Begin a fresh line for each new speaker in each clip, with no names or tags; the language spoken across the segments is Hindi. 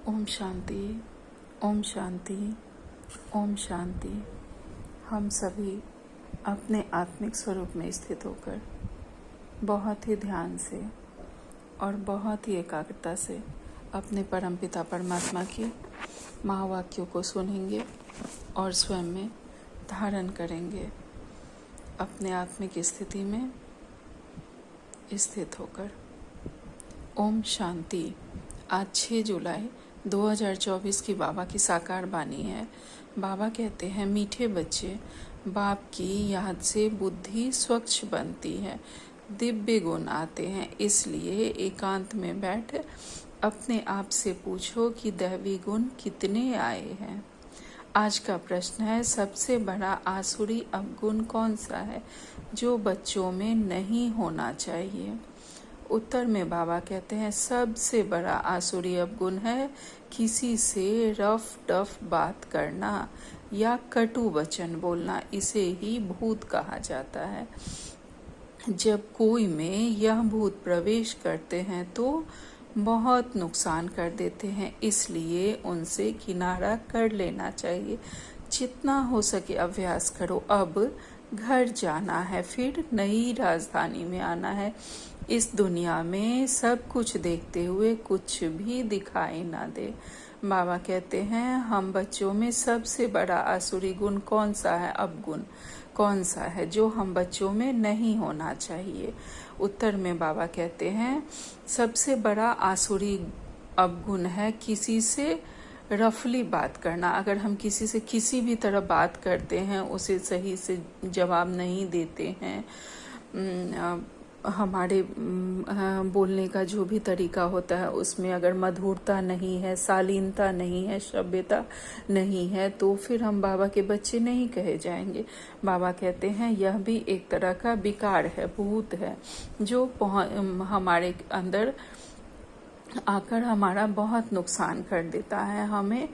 ओम शांति, ओम शांति, ओम शांति। हम सभी अपने आत्मिक स्वरूप में स्थित होकर बहुत ही ध्यान से और बहुत ही एकाग्रता से अपने परमपिता परमात्मा के महावाक्यों को सुनेंगे और स्वयं में धारण करेंगे। अपने आत्मिक स्थिति में स्थित होकर ओम शांति। आज 6 जुलाई 2024 की बाबा की साकार वाणी है। बाबा कहते हैं, मीठे बच्चे, बाप की याद से बुद्धि स्वच्छ बनती है, दिव्य गुण आते हैं। इसलिए एकांत में बैठ अपने आप से पूछो कि दैवी गुण कितने आए हैं। आज का प्रश्न है, सबसे बड़ा आसुरी अवगुण कौन सा है जो बच्चों में नहीं होना चाहिए? उत्तर में बाबा कहते हैं, सबसे बड़ा आसुरी अवगुण है किसी से रफ टफ बात करना या कटु वचन बोलना। इसे ही भूत कहा जाता है। जब कोई में यह भूत प्रवेश करते हैं तो बहुत नुकसान कर देते हैं, इसलिए उनसे किनारा कर लेना चाहिए। जितना हो सके अभ्यास करो। अब घर जाना है, फिर नई राजधानी में आना है। इस दुनिया में सब कुछ देखते हुए कुछ भी दिखाई ना दे। बाबा कहते हैं, हम बच्चों में सबसे बड़ा आसुरी गुण कौन सा है, अवगुण कौन सा है जो हम बच्चों में नहीं होना चाहिए? उत्तर में बाबा कहते हैं, सबसे बड़ा आसुरी अवगुण है किसी से रफली बात करना। अगर हम किसी से किसी भी तरह बात करते हैं, उसे सही से जवाब नहीं देते हैं, हमारे बोलने का जो भी तरीका होता है उसमें अगर मधुरता नहीं है, शालीनता नहीं है, सभ्यता नहीं है, तो फिर हम बाबा के बच्चे नहीं कहे जाएंगे। बाबा कहते हैं, यह भी एक तरह का विकार है, भूत है, जो हमारे अंदर आकर हमारा बहुत नुकसान कर देता है, हमें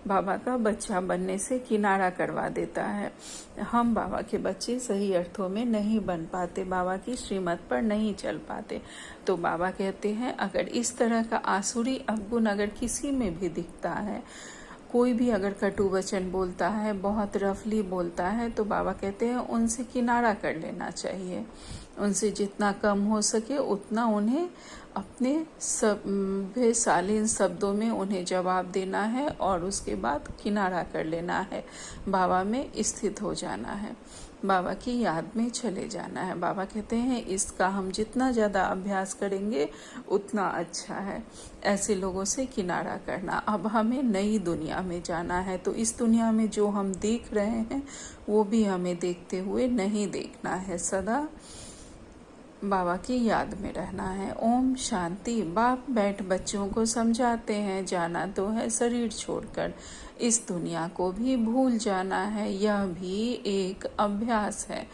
बाबा का बच्चा बनने से किनारा करवा देता है। हम बाबा के बच्चे सही अर्थों में नहीं बन पाते, बाबा की श्रीमत पर नहीं चल पाते। तो बाबा कहते हैं, अगर इस तरह का आसुरी अवगुण अगर किसी में भी दिखता है, कोई भी अगर कटु वचन बोलता है, बहुत रफली बोलता है, तो बाबा कहते हैं उनसे किनारा कर लेना चाहिए। उनसे जितना कम हो सके उतना उन्हें अपने सभ्य शालीन शब्दों में उन्हें जवाब देना है और उसके बाद किनारा कर लेना है, बाबा में स्थित हो जाना है, बाबा की याद में चले जाना है। बाबा कहते हैं, इसका हम जितना ज़्यादा अभ्यास करेंगे उतना अच्छा है, ऐसे लोगों से किनारा करना। अब हमें नई दुनिया में जाना है, तो इस दुनिया में जो हम देख रहे हैं वो भी हमें देखते हुए नहीं देखना है, सदा बाबा की याद में रहना है। ओम शांति। बाप बैठ बच्चों को समझाते हैं, जाना तो है शरीर छोड़कर, इस दुनिया को भी भूल जाना है, यह भी एक अभ्यास है।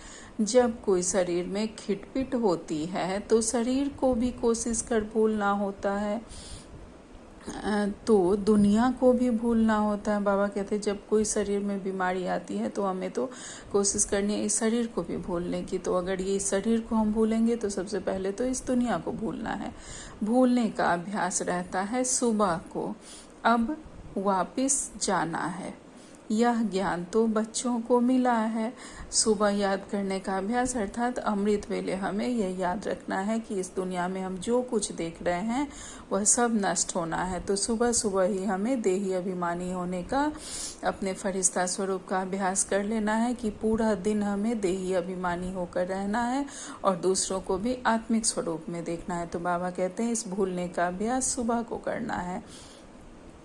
जब कोई शरीर में खिटपिट होती है तो शरीर को भी कोशिश कर भूलना होता है, तो दुनिया को भी भूलना होता है। बाबा कहते हैं, जब कोई शरीर में बीमारी आती है तो हमें तो कोशिश करनी है इस शरीर को भी भूलने की। तो अगर ये शरीर को हम भूलेंगे तो सबसे पहले तो इस दुनिया को भूलना है। भूलने का अभ्यास रहता है सुबह को। अब वापस जाना है, यह ज्ञान तो बच्चों को मिला है। सुबह याद करने का अभ्यास अर्थात अमृत वेले हमें यह याद रखना है कि इस दुनिया में हम जो कुछ देख रहे हैं वह सब नष्ट होना है। तो सुबह सुबह ही हमें देही अभिमानी होने का, अपने फरिश्ता स्वरूप का अभ्यास कर लेना है कि पूरा दिन हमें देही अभिमानी होकर रहना है और दूसरों को भी आत्मिक स्वरूप में देखना है। तो बाबा कहते हैं, इस भूलने का अभ्यास सुबह को करना है,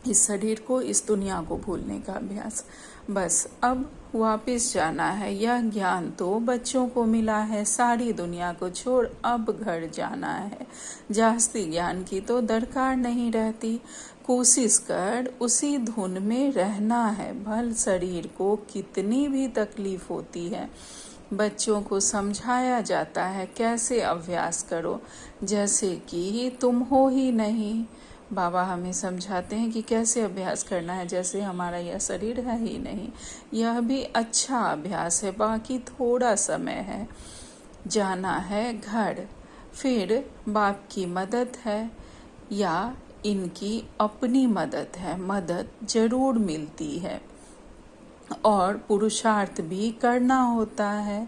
इस शरीर को, इस दुनिया को भूलने का अभ्यास। बस अब वापस जाना है, यह ज्ञान तो बच्चों को मिला है, सारी दुनिया को छोड़ अब घर जाना है। जास्ती ज्ञान की तो दरकार नहीं रहती, कोशिश कर उसी धुन में रहना है, भल शरीर को कितनी भी तकलीफ होती है। बच्चों को समझाया जाता है कैसे अभ्यास करो, जैसे कि तुम हो ही नहीं। बाबा हमें समझाते हैं कि कैसे अभ्यास करना है, जैसे हमारा यह शरीर है ही नहीं। यह भी अच्छा अभ्यास है, बाकी थोड़ा समय है। जाना है घर, फिर बाप की मदद है या इनकी अपनी मदद है, मदद जरूर मिलती है और पुरुषार्थ भी करना होता है।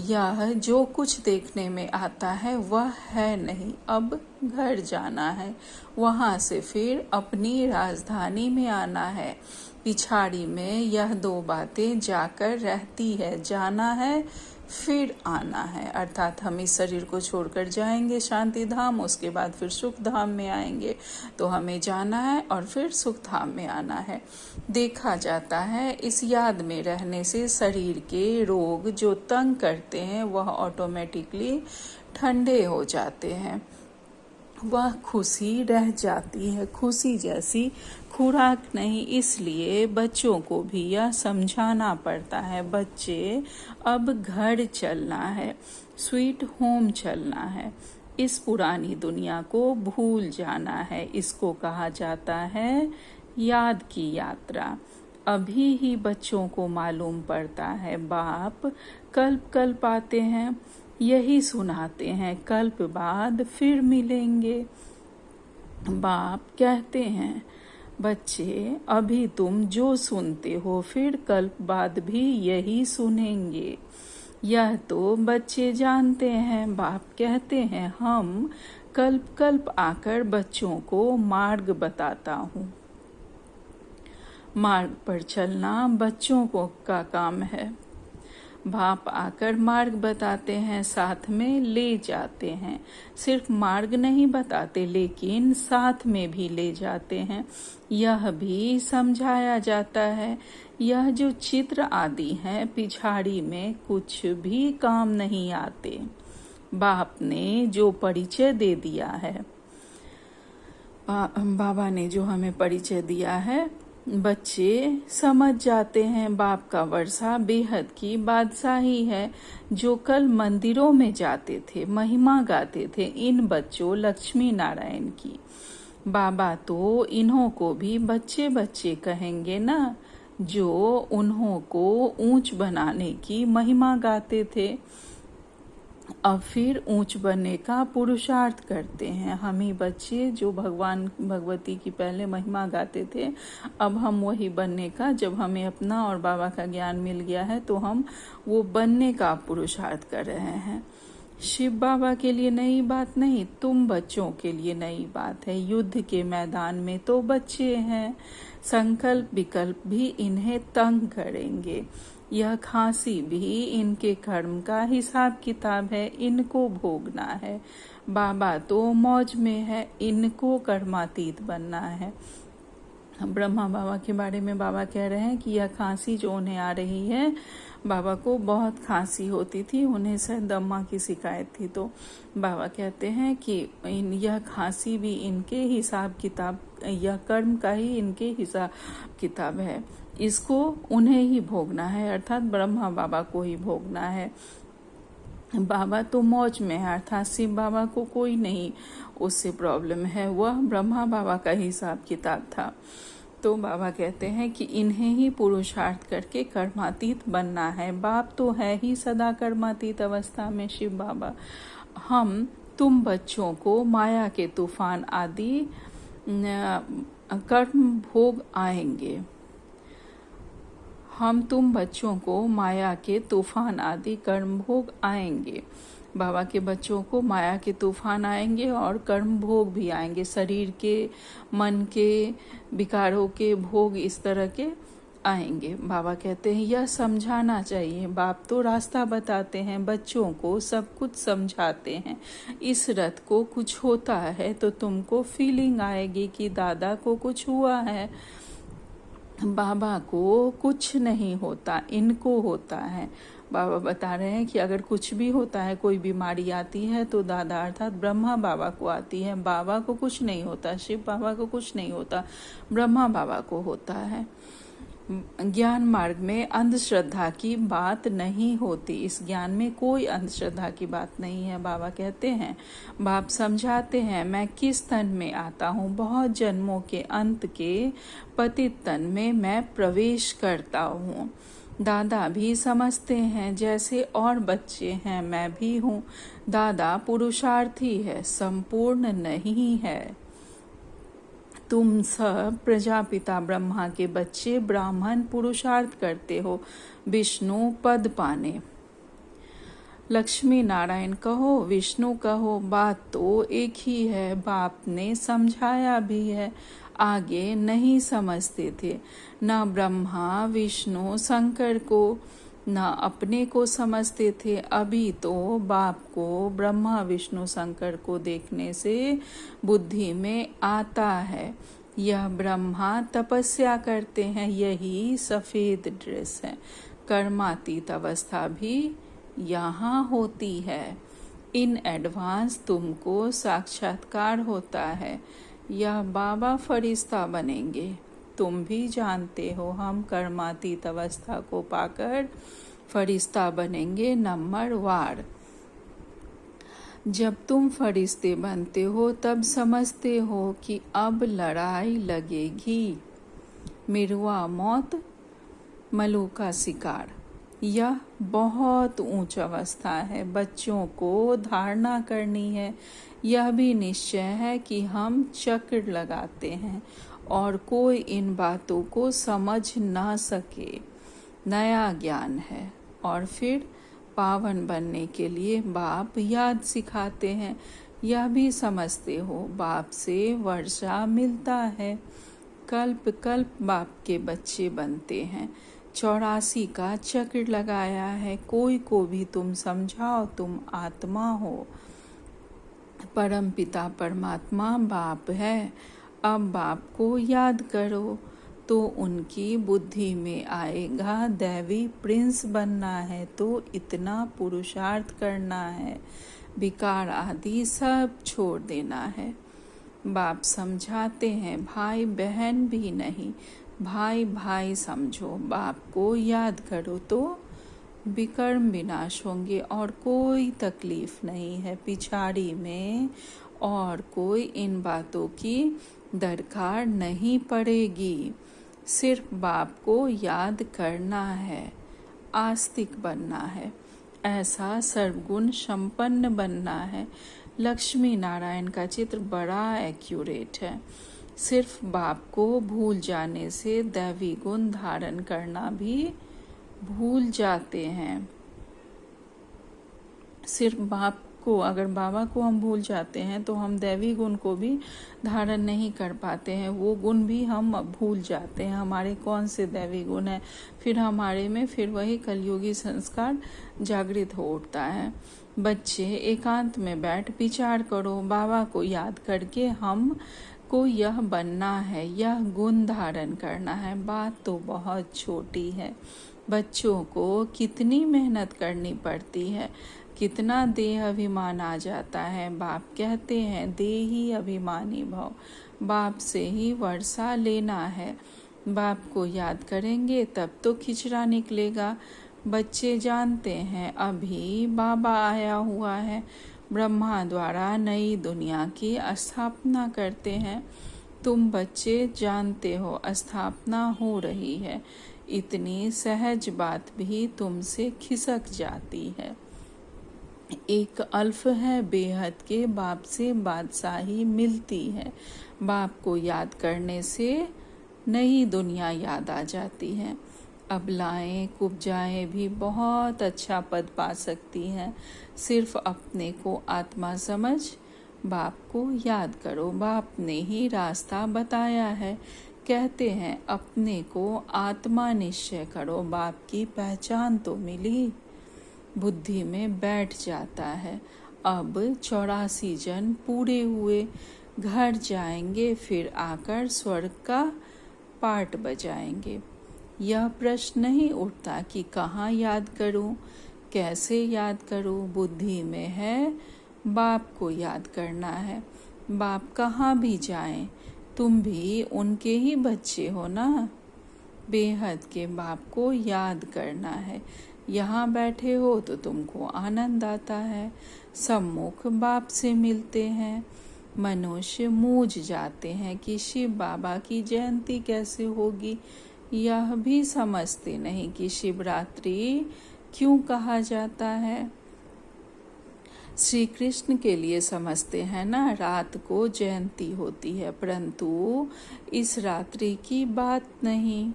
यह जो कुछ देखने में आता है वह है नहीं, अब घर जाना है, वहां से फिर अपनी राजधानी में आना है। पिछाड़ी में यह दो बातें जाकर रहती है, जाना है फिर आना है, अर्थात हम इस शरीर को छोड़कर जाएंगे शांति धाम, उसके बाद फिर सुख धाम में आएंगे। तो हमें जाना है और फिर सुख धाम में आना है। देखा जाता है इस याद में रहने से शरीर के रोग जो तंग करते हैं वह ऑटोमेटिकली ठंडे हो जाते हैं, वह खुशी रह जाती है। खुशी जैसी खुराक नहीं, इसलिए बच्चों को भी यह समझाना पड़ता है, बच्चे अब घर चलना है, स्वीट होम चलना है, इस पुरानी दुनिया को भूल जाना है। इसको कहा जाता है याद की यात्रा। अभी ही बच्चों को मालूम पड़ता है, बाप कल्प कल्प आते हैं, यही सुनाते हैं, कल्प बाद फिर मिलेंगे। बाप कहते हैं, बच्चे अभी तुम जो सुनते हो फिर कल्प बाद भी यही सुनेंगे। यह तो बच्चे जानते हैं। बाप कहते हैं, हम कल्प कल्प आकर बच्चों को मार्ग बताता हूँ। मार्ग पर चलना बच्चों को का काम है। बाप आकर मार्ग बताते हैं, साथ में ले जाते हैं। सिर्फ मार्ग नहीं बताते लेकिन साथ में भी ले जाते हैं। यह भी समझाया जाता है, यह जो चित्र आदि हैं पिछाड़ी में कुछ भी काम नहीं आते। बाप ने जो परिचय दे दिया है, बाबा ने जो हमें परिचय दिया है, बच्चे समझ जाते हैं। बाप का वर्षा बेहद की बादशाही है। जो कल मंदिरों में जाते थे, महिमा गाते थे, इन बच्चों लक्ष्मी नारायण की। बाबा तो इन्हों को भी बच्चे बच्चे कहेंगे ना, जो उन्हों को ऊंच बनाने की महिमा गाते थे, अब फिर ऊंच बनने का पुरुषार्थ करते हैं। हम ही बच्चे जो भगवान भगवती की पहले महिमा गाते थे, अब हम वही बनने का, जब हमें अपना और बाबा का ज्ञान मिल गया है तो हम वो बनने का पुरुषार्थ कर रहे हैं। शिव बाबा के लिए नई बात नहीं, तुम बच्चों के लिए नई बात है। युद्ध के मैदान में तो बच्चे हैं, संकल्प विकल्प भी इन्हें तंग करेंगे। यह खांसी भी इनके कर्म का हिसाब किताब है, इनको भोगना है। बाबा तो मौज में है, इनको कर्मातीत बनना है। ब्रह्मा बाबा के बारे में बाबा कह रहे हैं कि यह खांसी जो उन्हें आ रही है, बाबा को बहुत खांसी होती थी, उन्हें शायद दम्मा की शिकायत थी, तो बाबा कहते हैं कि यह खांसी भी इनके हिसाब किताब, यह कर्म का ही इनके हिसाब किताब है, इसको उन्हें ही भोगना है, अर्थात ब्रह्मा बाबा को ही भोगना है। बाबा तो मौज में है, अर्थात शिव बाबा को कोई नहीं उससे प्रॉब्लम है, वह ब्रह्मा बाबा का हिसाब किताब था। तो बाबा कहते हैं कि इन्हें ही पुरुषार्थ करके कर्मातीत बनना है। बाप तो है ही सदा कर्मातीत अवस्था में शिव बाबा। हम तुम बच्चों को माया के तूफान आदि कर्म भोग आएंगे। हम तुम बच्चों को माया के तूफान आदि कर्म भोग आएंगे। बाबा के बच्चों को माया के तूफान आएंगे और कर्म भोग भी आएंगे, शरीर के, मन के, विकारों के भोग इस तरह के आएंगे। बाबा कहते हैं यह समझाना चाहिए। बाप तो रास्ता बताते हैं, बच्चों को सब कुछ समझाते हैं। इस रथ को कुछ होता है तो तुमको फीलिंग आएगी कि दादा को कुछ हुआ है। बाबा को कुछ नहीं होता, इनको होता है। बाबा बता रहे हैं कि अगर कुछ भी होता है, कोई बीमारी आती है तो दादा अर्थात ब्रह्मा बाबा को आती है। बाबा को कुछ नहीं होता, शिव बाबा को कुछ नहीं होता, ब्रह्मा बाबा को होता है। ज्ञान मार्ग में अंधश्रद्धा की बात नहीं होती, इस ज्ञान में कोई अंधश्रद्धा की बात नहीं है। बाबा कहते हैं, बाप समझाते हैं, मैं किस तन में आता हूँ, बहुत जन्मों के अंत के पतित तन में मैं प्रवेश करता हूँ। दादा भी समझते हैं, जैसे और बच्चे हैं मैं भी हूँ। दादा पुरुषार्थी है, संपूर्ण नहीं है। तुम सब प्रजापिता ब्रह्मा के बच्चे ब्राह्मण पुरुषार्थ करते हो विष्णु पद पाने। लक्ष्मी नारायण कहो विष्णु कहो, बात तो एक ही है। बाप ने समझाया भी है, आगे नहीं समझते थे। न ब्रह्मा विष्णु शंकर को न अपने को समझते थे। अभी तो बाप को ब्रह्मा विष्णु शंकर को देखने से बुद्धि में आता है, यह ब्रह्मा तपस्या करते हैं, यही सफेद ड्रेस है। कर्मातीत अवस्था भी यहाँ होती है। इन एडवांस तुमको साक्षात्कार होता है। यह बाबा फरिश्ता बनेंगे। तुम भी जानते हो हम कर्मातीत अवस्था को पाकर फरिश्ता बनेंगे नंबर वार। जब तुम फरिश्ते बनते हो तब समझते हो कि अब लड़ाई लगेगी। मिरुआ मौत मलू का शिकार, यह बहुत ऊंच अवस्था है। बच्चों को धारणा करनी है। यह भी निश्चय है कि हम चक्र लगाते हैं और कोई इन बातों को समझ ना सके। नया ज्ञान है और फिर पावन बनने के लिए बाप याद सिखाते हैं। यह भी समझते हो बाप से वर्षा मिलता है। कल्प कल्प बाप के बच्चे बनते हैं। 84 का चक्र लगाया है। कोई को भी तुम समझाओ तुम आत्मा हो। परम पिता परमात्मा बाप है। अब बाप को याद करो तो उनकी बुद्धि में आएगा दैवी प्रिंस बनना है तो इतना पुरुषार्थ करना है, विकार आदि सब छोड़ देना है। बाप समझाते हैं भाई बहन भी नहीं, भाई भाई समझो। बाप को याद करो तो विकर्म विनाश होंगे और कोई तकलीफ नहीं है पिछाड़ी में, और कोई इन बातों की दरकार नहीं पड़ेगी। सिर्फ बाप को याद करना है, आस्तिक बनना है, ऐसा सर्वगुण संपन्न बनना है। लक्ष्मी नारायण का चित्र बड़ा एक्यूरेट है। सिर्फ बाप को भूल जाने से दैवी गुण धारण करना भी भूल जाते हैं। सिर्फ बाप को, अगर बाबा को हम भूल जाते हैं तो हम दैवी गुण को भी धारण नहीं कर पाते हैं। वो गुण भी हम भूल जाते हैं, हमारे कौन से दैवी गुण है। फिर हमारे में फिर वही कलयुगी संस्कार जागृत हो उठता है। बच्चे एकांत में बैठ विचार करो, बाबा को याद करके हम को यह बनना है, यह गुण धारण करना है। बात तो बहुत छोटी है। बच्चों को कितनी मेहनत करनी पड़ती है, कितना देह अभिमान आ जाता है। बाप कहते हैं देही अभिमानी भव, बाप से ही वर्षा लेना है। बाप को याद करेंगे तब तो खिचड़ा निकलेगा। बच्चे जानते हैं अभी बाबा आया हुआ है, ब्रह्मा द्वारा नई दुनिया की स्थापना करते हैं। तुम बच्चे जानते हो स्थापना हो रही है। इतनी सहज बात भी तुमसे खिसक जाती है। एक अल्फ है बेहद के बाप से बादशाही मिलती है। बाप को याद करने से नई दुनिया याद आ जाती है। अबलाएं कुब्जाएं भी बहुत अच्छा पद पा सकती हैं। सिर्फ अपने को आत्मा समझ बाप को याद करो। बाप ने ही रास्ता बताया है। कहते हैं अपने को आत्मा निश्चय करो। बाप की पहचान तो मिली, बुद्धि में बैठ जाता है। अब 84 जन पूरे हुए, घर जाएंगे, फिर आकर स्वर्ग का पाठ बजाएंगे। यह प्रश्न नहीं उठता कि कहाँ याद करूं, कैसे याद करूं। बुद्धि में है बाप को याद करना है। बाप कहाँ भी जाएं, तुम भी उनके ही बच्चे हो ना। बेहद के बाप को याद करना है। यहाँ बैठे हो तो तुमको आनंद आता है। सम्मुख बाप से मिलते हैं। मनुष्य मूझ जाते हैं कि शिव बाबा की जयंती कैसे होगी। यह भी समझते नहीं कि शिवरात्रि क्यों कहा जाता है। श्री कृष्ण के लिए समझते हैं ना, रात को जयंती होती है, परंतु इस रात्रि की बात नहीं,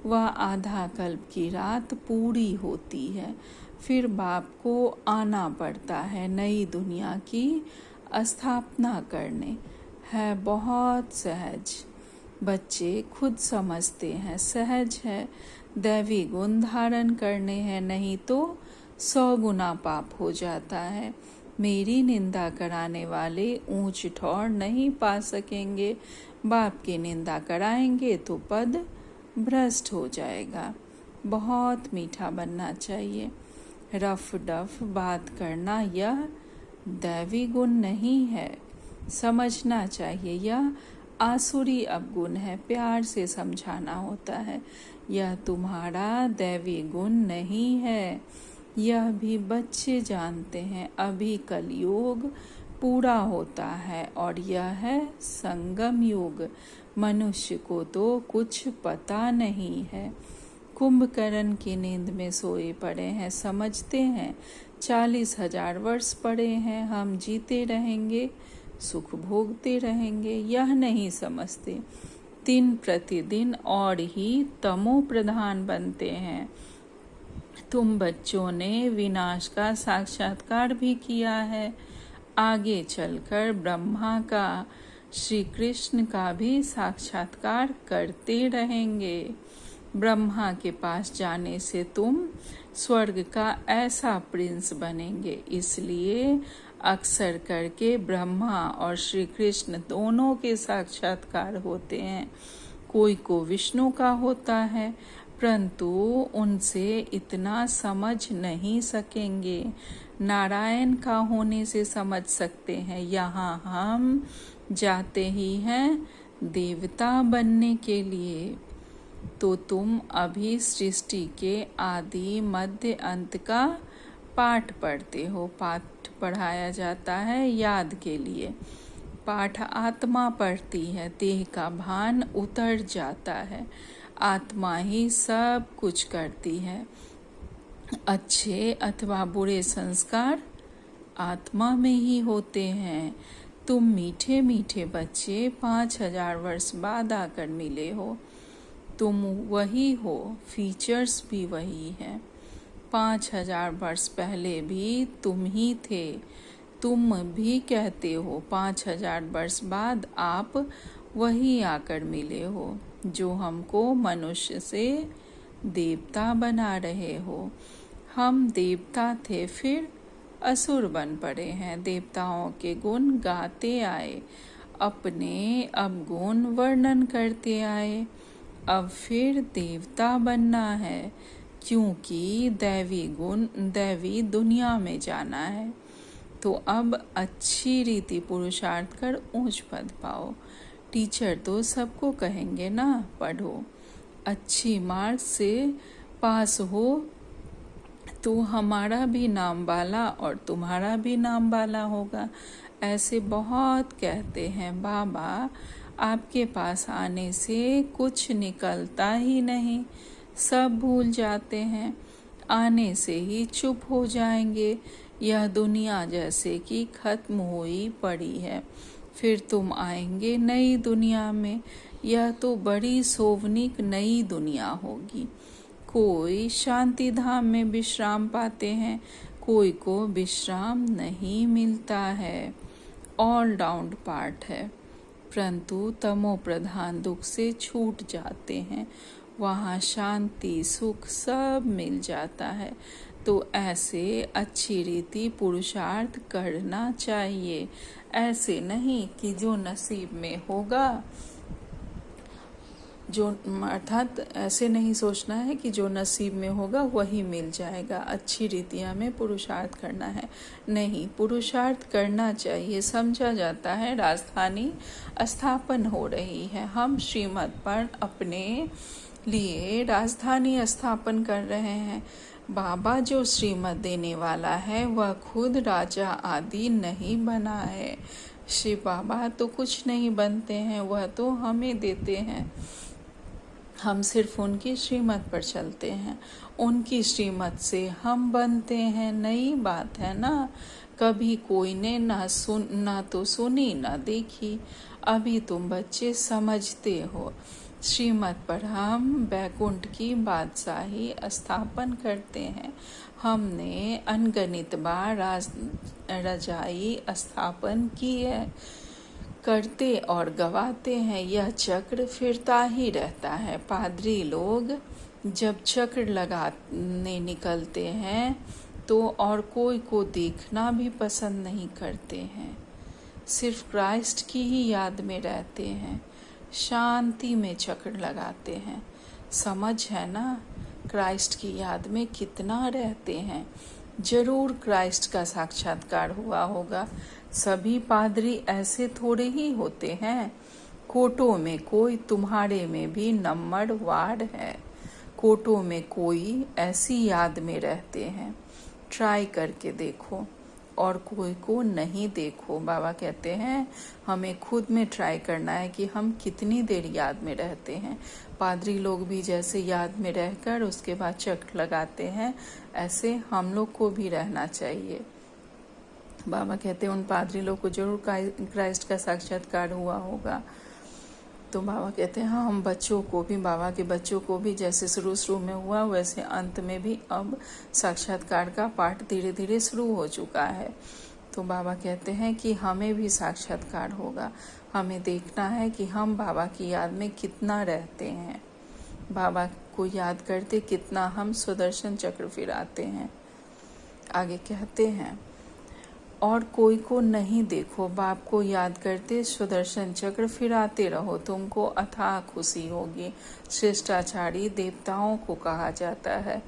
वह आधा कल्प की रात पूरी होती है। फिर बाप को आना पड़ता है नई दुनिया की स्थापना करने। है बहुत सहज, बच्चे खुद समझते हैं, सहज है। दैवी गुण धारण करने हैं, नहीं तो 100 गुना पाप हो जाता है। मेरी निंदा कराने वाले ऊंच ठौर नहीं पा सकेंगे, बाप की निंदा कराएंगे तो पद भ्रष्ट हो जाएगा। बहुत मीठा बनना चाहिए। रफ डफ बात करना यह दैवी गुण नहीं है, समझना चाहिए। यह आसुरी अवगुण है, प्यार से समझाना होता है। यह तुम्हारा दैवी गुण नहीं है, यह भी बच्चे जानते हैं। अभी कलयुग पूरा होता है और यह है संगम युग। मनुष्य को तो कुछ पता नहीं है, कुंभकर्ण की नींद में सोए पड़े हैं। समझते हैं 40,000 वर्ष पड़े हैं, हम जीते रहेंगे, सुख भोगते रहेंगे। यह नहीं समझते दिन प्रतिदिन और ही तमो प्रधान बनते हैं। तुम बच्चों ने विनाश का साक्षात्कार भी किया है, आगे चलकर ब्रह्मा का, श्री कृष्ण का भी साक्षात्कार करते रहेंगे। ब्रह्मा के पास जाने से तुम स्वर्ग का ऐसा प्रिंस बनेंगे। इसलिए अक्सर करके ब्रह्मा और श्री कृष्ण दोनों के साक्षात्कार होते हैं। कोई को विष्णु का होता है, परंतु उनसे इतना समझ नहीं सकेंगे। नारायण का होने से समझ सकते हैं। यहाँ हम जाते ही हैं देवता बनने के लिए। तो तुम अभी सृष्टि के आदि मध्य अंत का पाठ पढ़ते हो। पाठ पढ़ाया जाता है याद के लिए। पाठ आत्मा पढ़ती है, देह का भान उतर जाता है। आत्मा ही सब कुछ करती है। अच्छे अथवा बुरे संस्कार आत्मा में ही होते हैं। तुम मीठे मीठे बच्चे 5,000 वर्ष बाद आकर मिले हो। तुम वही हो, फीचर्स भी वही हैं। 5,000 वर्ष पहले भी तुम ही थे। तुम भी कहते हो 5,000 वर्ष बाद आप वही आकर मिले हो, जो हमको मनुष्य से देवता बना रहे हो। हम देवता थे, फिर असुर बन पड़े हैं। देवताओं के गुण गाते आए, अपने अवगुण वर्णन करते आए। अब फिर देवता बनना है, क्योंकि दैवी दुनिया में जाना है। तो अब अच्छी रीति पुरुषार्थ कर ऊंच पद पाओ। टीचर तो सबको कहेंगे ना, पढ़ो, अच्छी मार्क से पास हो तो हमारा भी नाम वाला और तुम्हारा भी नाम वाला होगा। ऐसे बहुत कहते हैं। बाबा आपके पास आने से कुछ निकलता ही नहीं, सब भूल जाते हैं। आने से ही चुप हो जाएंगे। यह दुनिया जैसे कि खत्म हुई पड़ी है। फिर तुम आएंगे नई दुनिया में। यह तो बड़ी सोवनिक नई दुनिया होगी। कोई शांति धाम में विश्राम पाते हैं, कोई को विश्राम नहीं मिलता है। ऑल राउंड पार्ट है, परंतु तमो प्रधान दुख से छूट जाते हैं। वहाँ शांति सुख सब मिल जाता है। तो ऐसे अच्छी रीति पुरुषार्थ करना चाहिए। ऐसे नहीं कि जो नसीब में होगा, अर्थात ऐसे नहीं सोचना है कि जो नसीब में होगा वही मिल जाएगा। अच्छी रीतियां में पुरुषार्थ करना है, नहीं, पुरुषार्थ करना चाहिए। समझा जाता है राजधानी स्थापन हो रही है। हम श्रीमत पर अपने लिए राजधानी स्थापन कर रहे हैं। बाबा जो श्रीमत देने वाला है वह खुद राजा आदि नहीं बना है। श्री बाबा तो कुछ नहीं बनते हैं, वह तो हमें देते हैं। हम सिर्फ उनकी श्रीमत पर चलते हैं, उनकी श्रीमत से हम बनते हैं। नई बात है ना। कभी कोई ने ना तो सुनी ना देखी, अभी तुम बच्चे समझते हो। श्रीमद् पर हम बैकुंठ की बादशाही स्थापन करते हैं। हमने अनगणित बार रजाई स्थापन की है, करते और गवाते हैं। यह चक्र फिरता ही रहता है। पादरी लोग जब चक्र लगाने निकलते हैं तो और कोई को देखना भी पसंद नहीं करते हैं, सिर्फ क्राइस्ट की ही याद में रहते हैं, शांति में चक्र लगाते हैं। समझ है ना, क्राइस्ट की याद में कितना रहते हैं। जरूर क्राइस्ट का साक्षात्कार हुआ होगा। सभी पादरी ऐसे थोड़े ही होते हैं। कोटों में कोई तुम्हारे में भी नंबर वार है। कोटों में कोई ऐसी याद में रहते हैं। ट्राई करके देखो और कोई को नहीं देखो। बाबा कहते हैं हमें खुद में ट्राई करना है कि हम कितनी देर याद में रहते हैं। पादरी लोग भी जैसे याद में रहकर उसके बाद चक्र लगाते हैं, ऐसे हम लोग को भी रहना चाहिए। बाबा कहते हैं उन पादरी लोग को जरूर क्राइस्ट का साक्षात्कार हुआ होगा। तो बाबा कहते हैं हाँ, हम बच्चों को भी, बाबा के बच्चों को भी जैसे शुरू में हुआ वैसे अंत में भी अब साक्षात्कार का पाठ धीरे धीरे शुरू हो चुका है। तो बाबा कहते हैं कि हमें भी साक्षात्कार होगा। हमें देखना है कि हम बाबा की याद में कितना रहते हैं, बाबा को याद करते कितना हम सुदर्शन चक्र फिराते हैं। आगे कहते हैं और कोई को नहीं देखो, बाप को याद करते सुदर्शन चक्र फिराते रहो, तुमको अथाह खुशी होगी। श्रेष्ठाचारी देवताओं को कहा जाता है,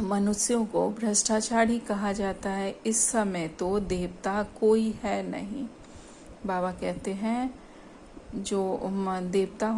मनुष्यों को भ्रष्टाचारी कहा जाता है। इस समय तो देवता कोई है नहीं। बाबा कहते हैं जो देवता,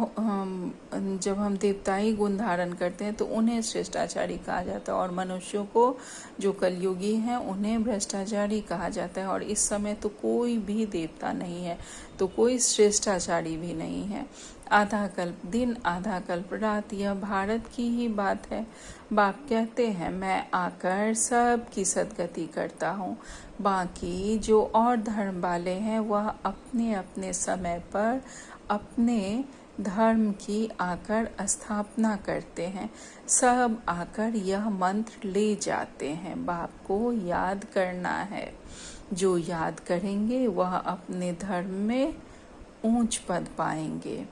जब हम देवताई गुण धारण करते हैं तो उन्हें श्रेष्ठाचारी कहा जाता है, और मनुष्यों को जो कलयुगी हैं उन्हें भ्रष्टाचारी कहा जाता है। और इस समय तो कोई भी देवता नहीं है, तो कोई श्रेष्ठाचारी भी नहीं है। आधा कल्प दिन आधा कल्प रात, यह भारत की ही बात है। बाप कहते हैं मैं आकर सबकी सदगति करता हूँ। बाकी जो और धर्म वाले हैं वह अपने अपने समय पर अपने धर्म की आकर स्थापना करते हैं। सब आकर यह मंत्र ले जाते हैं, बाप को याद करना है। जो याद करेंगे वह अपने धर्म में ऊंच पद पाएंगे।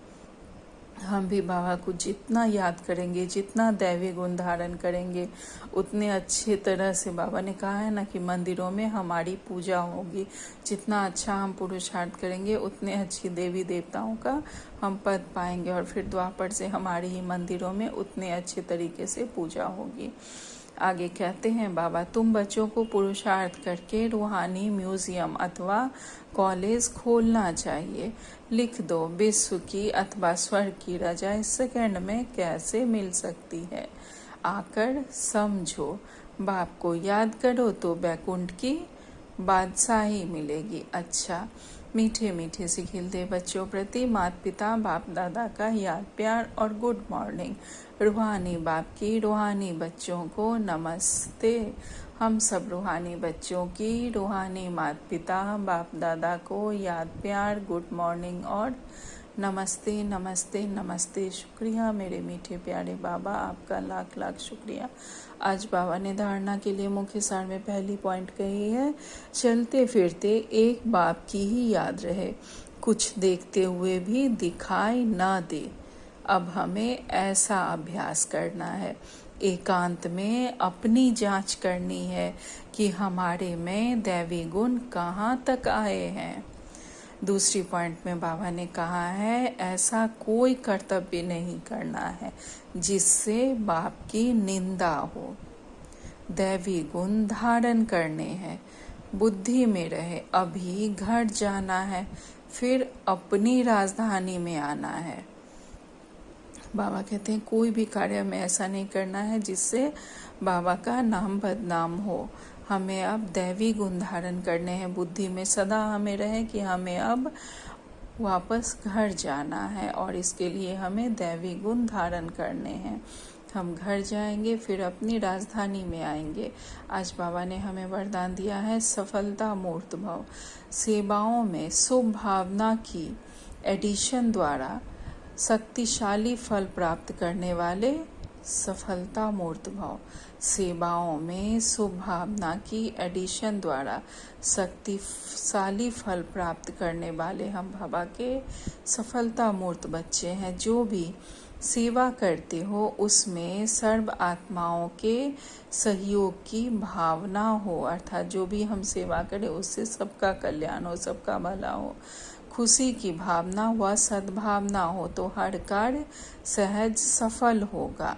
हम भी बाबा को जितना याद करेंगे, जितना दैवी गुण धारण करेंगे, उतने अच्छे तरह से, बाबा ने कहा है ना कि मंदिरों में हमारी पूजा होगी। जितना अच्छा हम पुरुषार्थ करेंगे उतने अच्छी देवी देवताओं का हम पद पाएंगे, और फिर द्वापर से हमारी ही मंदिरों में उतने अच्छे तरीके से पूजा होगी। आगे कहते हैं बाबा, तुम बच्चों को पुरुषार्थ करके रूहानी म्यूजियम अथवा कॉलेज खोलना चाहिए। लिख दो, विश्व की अथवा स्वर्ग की रजा इस सेकंड में कैसे मिल सकती है, आकर समझो। बाप को याद करो तो बैकुंठ की बादशाही मिलेगी। अच्छा, मीठे मीठे से खिलते बच्चों प्रति माता पिता बाप दादा का याद प्यार और गुड मॉर्निंग। रूहानी बाप की रूहानी बच्चों को नमस्ते। हम सब रूहानी बच्चों की रूहानी माता पिता बाप दादा को याद प्यार गुड मॉर्निंग और नमस्ते नमस्ते नमस्ते। शुक्रिया मेरे मीठे प्यारे बाबा, आपका लाख लाख शुक्रिया। आज बाबा ने धारणा के लिए मुख्य सार में पहली पॉइंट कही है, चलते फिरते एक बाप की ही याद रहे, कुछ देखते हुए भी दिखाई ना दे। अब हमें ऐसा अभ्यास करना है, एकांत में अपनी जांच करनी है कि हमारे में दैवी गुण कहाँ तक आए हैं। दूसरी पॉइंट में बाबा ने कहा है ऐसा कोई कर्तव्य नहीं करना है जिससे बाप की निंदा हो। दैवी गुण धारण करने हैं, बुद्धि में रहे। अभी घर जाना है, फिर अपनी राजधानी में आना है। बाबा कहते हैं कोई भी कार्य में ऐसा नहीं करना है जिससे बाबा का नाम बदनाम हो। हमें अब दैवी गुण धारण करने हैं, बुद्धि में सदा हमें रहे कि हमें अब वापस घर जाना है, और इसके लिए हमें दैवी गुण धारण करने हैं। हम घर जाएंगे, फिर अपनी राजधानी में आएंगे। आज बाबा ने हमें वरदान दिया है सफलता मूर्त भव। सेवाओं में शुभ भावना की एडिशन द्वारा शक्तिशाली फल प्राप्त करने वाले सफलता मूर्त भाव। सेवाओं में शुभ भावना की एडिशन द्वारा शक्तिशाली फल प्राप्त करने वाले हम बाबा के सफलता मूर्त बच्चे हैं। जो भी सेवा करते हो उसमें सर्व आत्माओं के सहयोग की भावना हो, अर्थात जो भी हम सेवा करें उससे सबका कल्याण हो, सबका भला हो, खुशी की भावना व सद्भावना हो तो हर कार्य सहज सफल होगा।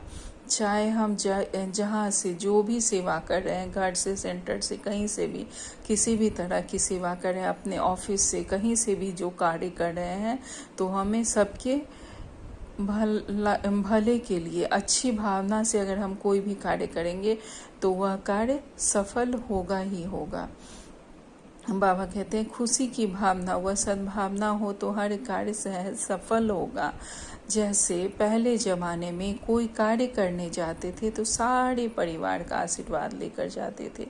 चाहे हम जहाँ से जो भी सेवा कर रहे हैं, घर से, सेंटर से, कहीं से भी किसी भी तरह की सेवा कर रहे हैं, अपने ऑफिस से, कहीं से भी जो कार्य कर रहे हैं, तो हमें सबके भले के लिए अच्छी भावना से अगर हम कोई भी कार्य करेंगे तो वह कार्य सफल होगा ही होगा। बाबा कहते हैं खुशी की भावना व सद्भावना हो तो हर कार्य सहज सफल होगा। जैसे पहले जमाने में कोई कार्य करने जाते थे तो सारे परिवार का आशीर्वाद लेकर जाते थे,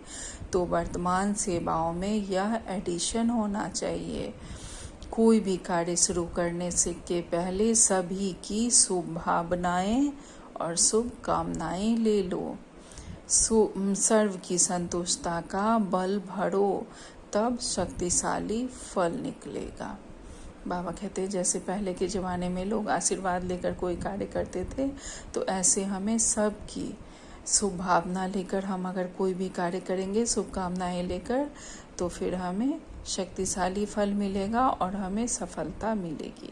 तो वर्तमान सेवाओं में यह एडिशन होना चाहिए। कोई भी कार्य शुरू करने से के पहले सभी की शुभ भावनाएं और शुभ कामनाएं ले लो। सर्व की संतुष्टता का बल भरो, तब शक्तिशाली फल निकलेगा। बाबा कहते हैं जैसे पहले के ज़माने में लोग आशीर्वाद लेकर कोई कार्य करते थे, तो ऐसे हमें सबकी शुभ भावना लेकर हम अगर कोई भी कार्य करेंगे, शुभकामनाएं लेकर, तो फिर हमें शक्तिशाली फल मिलेगा और हमें सफलता मिलेगी।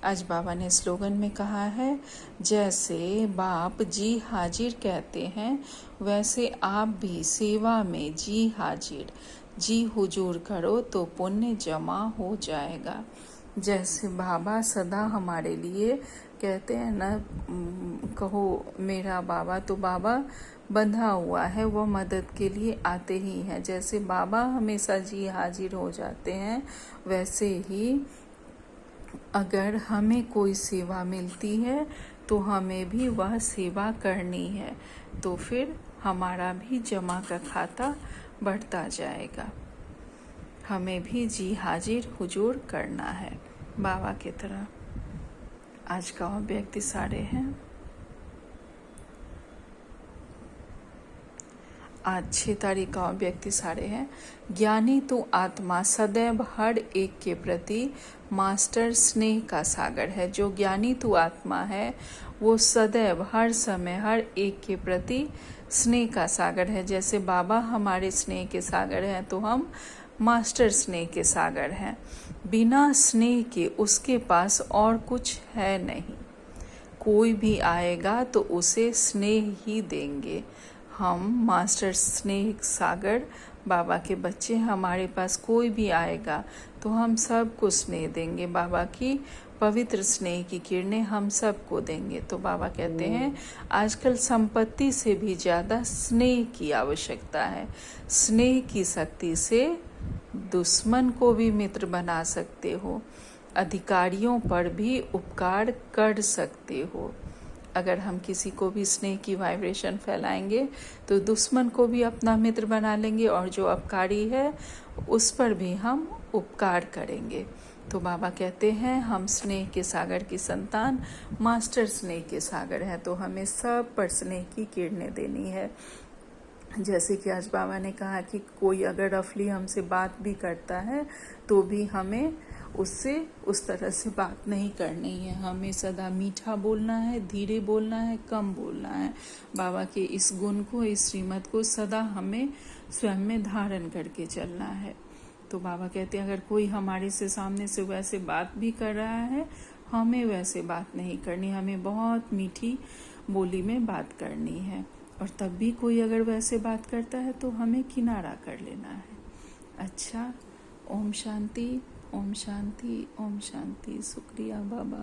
आज बाबा ने स्लोगन में कहा है, जैसे बाप जी हाजिर कहते हैं वैसे आप भी सेवा में जी हाजिर, जी हुजूर करो तो पुण्य जमा हो जाएगा। जैसे बाबा सदा हमारे लिए कहते हैं ना, कहो मेरा बाबा, तो बाबा बंधा हुआ है, वो मदद के लिए आते ही हैं। जैसे बाबा हमेशा जी हाजिर हो जाते हैं, वैसे ही अगर हमें कोई सेवा मिलती है तो हमें भी वह सेवा करनी है, तो फिर हमारा भी जमा का खाता बढ़ता जाएगा। हमें भी जी हाजिर हुजूर करना है बाबा की तरह। आज का व्यक्ति सारे हैं। आज 6 तारीख का व्यक्ति सारे हैं। ज्ञानी तो आत्मा सदैव हर एक के प्रति मास्टर स्नेह का सागर है। जो ज्ञानी तो आत्मा है वो सदैव हर समय हर एक के प्रति स्नेह का सागर है। जैसे बाबा हमारे स्नेह के सागर हैं, तो हम मास्टर स्नेह के सागर हैं। बिना स्नेह के उसके पास और कुछ है नहीं। कोई भी आएगा तो उसे स्नेह ही देंगे। हम मास्टर स्नेह सागर बाबा के बच्चे, हमारे पास कोई भी आएगा तो हम सबको स्नेह देंगे। बाबा की पवित्र स्नेह की किरणें हम सबको देंगे। तो बाबा कहते हैं आजकल संपत्ति से भी ज़्यादा स्नेह की आवश्यकता है। स्नेह की शक्ति से दुश्मन को भी मित्र बना सकते हो, अधिकारियों पर भी उपकार कर सकते हो। अगर हम किसी को भी स्नेह की वाइब्रेशन फैलाएंगे तो दुश्मन को भी अपना मित्र बना लेंगे, और जो अपकारी है उस पर भी हम उपकार करेंगे। तो बाबा कहते हैं हम स्नेह के सागर की संतान, मास्टर स्नेह के सागर हैं, तो हमें सब पर स्नेह की किरणें देनी है। जैसे कि आज बाबा ने कहा कि कोई अगर रफली हमसे बात भी करता है तो भी हमें उससे उस तरह से बात नहीं करनी है। हमें सदा मीठा बोलना है, धीरे बोलना है, कम बोलना है। बाबा के इस गुण को, इस श्रीमत को सदा हमें स्वयं में धारण करके चलना है। तो बाबा कहते हैं अगर कोई हमारे से सामने से वैसे बात भी कर रहा है, हमें वैसे बात नहीं करनी, हमें बहुत मीठी बोली में बात करनी है। और तब भी कोई अगर वैसे बात करता है तो हमें किनारा कर लेना है। अच्छा, ओम शांति, ओम शांति, ओम शांति। शुक्रिया बाबा।